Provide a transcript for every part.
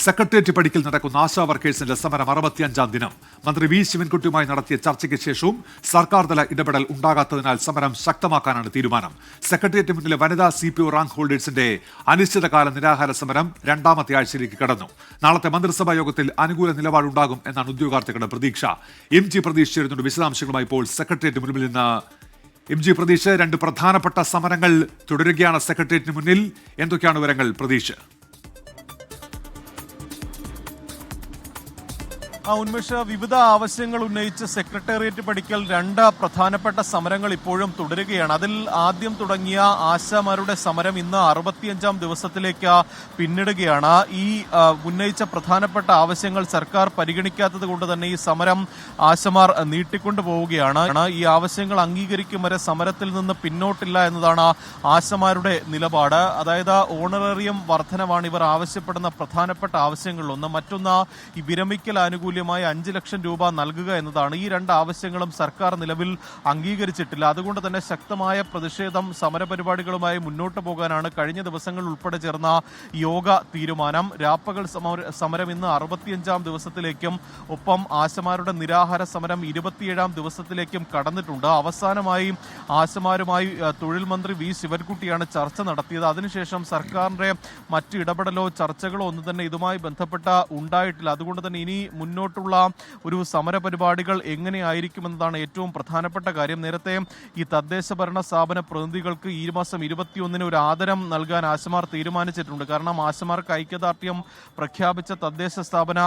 Secretariat പടിക്കൽ നടക്കുന്ന ആശാ വർക്കേഴ്സിന്റെ സമരം 65-ാം ദിനം. മന്ത്രി വി ശിവൻകുട്ടിയുമായി നടത്തിയ ചർച്ചയ്ക്ക് ശേഷവും സർക്കാർ തല ഇടപെടൽ ഉണ്ടാകാത്തതിനാൽ സമരം ശക്തമാക്കാനാണ് തീരുമാനം. സെക്രട്ടേറിയറ്റ് മുന്നിലെ വനിതാ CPO റാങ്ക് ഹോൾഡേഴ്സിന്റെ അനിശ്ചിതകാല നിരാഹാര സമരം 2ാമത്തെ ആഴ്ചയിലേക്ക് കടന്നു. നാളത്തെ മന്ത്രിസഭാ യോഗത്തിൽ അനുകൂല നിലപാടുണ്ടാകും എന്നാണ് ഉദ്യോഗാർത്ഥികളുടെ പ്രതീക്ഷ. MG പ്രതീഷ് ചേരുന്നുണ്ട് വിശദാംശങ്ങളുമായി. ഇപ്പോൾ സെക്രട്ടേറിയറ്റ് മുന്നിൽ നിന്ന് MG പ്രതീഷ്, 2 പ്രധാനപ്പെട്ട സമരങ്ങൾ തുടരുകയാണ് സെക്രട്ടേറിയറ്റിന് മുന്നിൽ. എന്തൊക്കെയാണ് വിവരങ്ങൾ പ്രതീഷ്? ഉന്മേഷ, വിവിധ ആവശ്യങ്ങൾ ഉന്നയിച്ച് സെക്രട്ടേറിയറ്റ് പടിക്കൽ 2 പ്രധാനപ്പെട്ട സമരങ്ങൾ ഇപ്പോഴും തുടരുകയാണ്. അതിൽ ആദ്യം തുടങ്ങിയ ആശാമാരുടെ സമരം ഇന്ന് 65-ാം ദിവസത്തിലേക്ക് പിന്നിടുകയാണ്. ഈ ഉന്നയിച്ച പ്രധാനപ്പെട്ട ആവശ്യങ്ങൾ സർക്കാർ പരിഗണിക്കാത്തത് കൊണ്ട് തന്നെ ഈ സമരം ആശമാർ നീട്ടിക്കൊണ്ടു പോവുകയാണ്. ഈ ആവശ്യങ്ങൾ അംഗീകരിക്കും വരെ സമരത്തിൽ നിന്ന് പിന്നോട്ടില്ല എന്നതാണ് ആശമാരുടെ നിലപാട്. അതായത് ഓണറേറിയം വർധനവാണ് ഇവർ ആവശ്യപ്പെടുന്ന പ്രധാനപ്പെട്ട ആവശ്യങ്ങളിലൊന്ന്. മറ്റൊന്ന് ഈ വിരമിക്കൽ ആനുകൂല്യം 5 ലക്ഷം രൂപ നൽകുക എന്നതാണ്. ഈ 2 ആവശ്യങ്ങളും സർക്കാർ നിലവിൽ അംഗീകരിച്ചിട്ടില്ല. അതുകൊണ്ട് തന്നെ ശക്തമായ പ്രതിഷേധം സമരപരിപാടികളുമായി മുന്നോട്ട് പോകാനാണ് കഴിഞ്ഞ ദിവസങ്ങളിൽ ഉൾപ്പെടെ ചേർന്ന യോഗ തീരുമാനം. രാപ്പകൽ സമരം ഇന്ന് 65-ാം ദിവസത്തിലേക്കും ഒപ്പം ആശമാരുടെ നിരാഹാര സമരം 27-ാം ദിവസത്തിലേക്കും കടന്നിട്ടുണ്ട്. അവസാനമായി ആശമാരുമായി തൊഴിൽ മന്ത്രി വി ശിവൻകുട്ടിയാണ് ചർച്ച നടത്തിയത്. അതിനുശേഷം സർക്കാരിന്റെ മറ്റ് ഇടപെടലോ ചർച്ചകളോ ഒന്നും തന്നെ ഇതുമായി ബന്ധപ്പെട്ട ഉണ്ടായിട്ടില്ല. അതുകൊണ്ട് തന്നെ ഇനി മുന്നോട്ടുള്ള ഒരു സമരപരിപാടികൾ എങ്ങനെയായിരിക്കുമെന്നതാണ് ഏറ്റവും പ്രധാനപ്പെട്ട കാര്യം. നേരത്തെ ഈ തദ്ദേശ ഭരണ സ്ഥാപന പ്രതിനിധികൾക്ക് ഈ മാസം 21-ന് ഒരു ആദരം നൽകാൻ ആശമാർ തീരുമാനിച്ചിട്ടുണ്ട്. കാരണം ആശമാർക്ക് ഐക്യദാർഢ്യം പ്രഖ്യാപിച്ച തദ്ദേശ സ്ഥാപന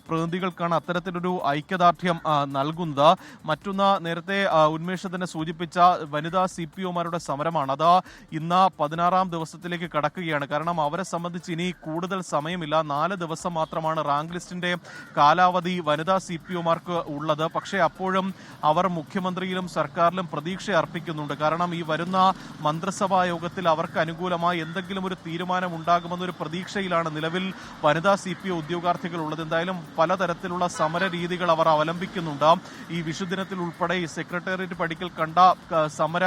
പ്രതിനിധികൾക്കാണ് അത്തരത്തിലൊരു ഐക്യദാർഢ്യം നൽകുന്നത്. മറ്റൊന്ന്, നേരത്തെ ഉന്മേഷം തന്നെ സൂചിപ്പിച്ച വനിതാ CPOമാരുടെ സമരമാണ്. അത് ഇന്ന് 16-ാം ദിവസത്തിലേക്ക് കടക്കുകയാണ്. കാരണം അവരെ സംബന്ധിച്ച് ഇനി കൂടുതൽ സമയമില്ല. 4 ദിവസം മാത്രമാണ് റാങ്ക് ലിസ്റ്റിന്റെ കാലാവധി വനിതാ CPOമാർക്ക് ഉള്ളത്. പക്ഷേ അപ്പോഴും അവർ മുഖ്യമന്ത്രിയിലും സർക്കാരിലും പ്രതീക്ഷ അർപ്പിക്കുന്നുണ്ട്. കാരണം ഈ വരുന്ന മന്ത്രിസഭാ യോഗത്തിൽ അവർക്ക് അനുകൂലമായി എന്തെങ്കിലും ഒരു തീരുമാനം ഉണ്ടാകുമെന്നൊരു പ്രതീക്ഷയിലാണ് നിലവിൽ വനിതാ CPO ഉദ്യോഗാർത്ഥികൾ ഉള്ളത്. എന്തായാലും പലതരത്തിലുള്ള സമര രീതികൾ അവർ അവലംബിക്കുന്നുണ്ട്. ഈ വിഷുദിനത്തിൽ ഉൾപ്പെടെ ഈ സെക്രട്ടേറിയറ്റ് പടിക്കൽ കണ്ട സമര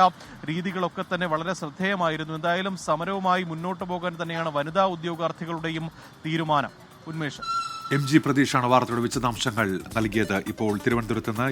രീതികളൊക്കെ തന്നെ വളരെ ശ്രദ്ധേയമായിരുന്നു. എന്തായാലും സമരവുമായി മുന്നോട്ട് പോകാൻ തന്നെയാണ് വനിതാ ഉദ്യോഗാർത്ഥികളുടെയും തീരുമാനം. ഉന്മേഷം, MG പ്രതീഷാണ് വാർത്തയുടെ വിശദാംശങ്ങൾ നൽകിയത്. ഇപ്പോൾ തിരുവനന്തപുരത്ത് നിന്ന്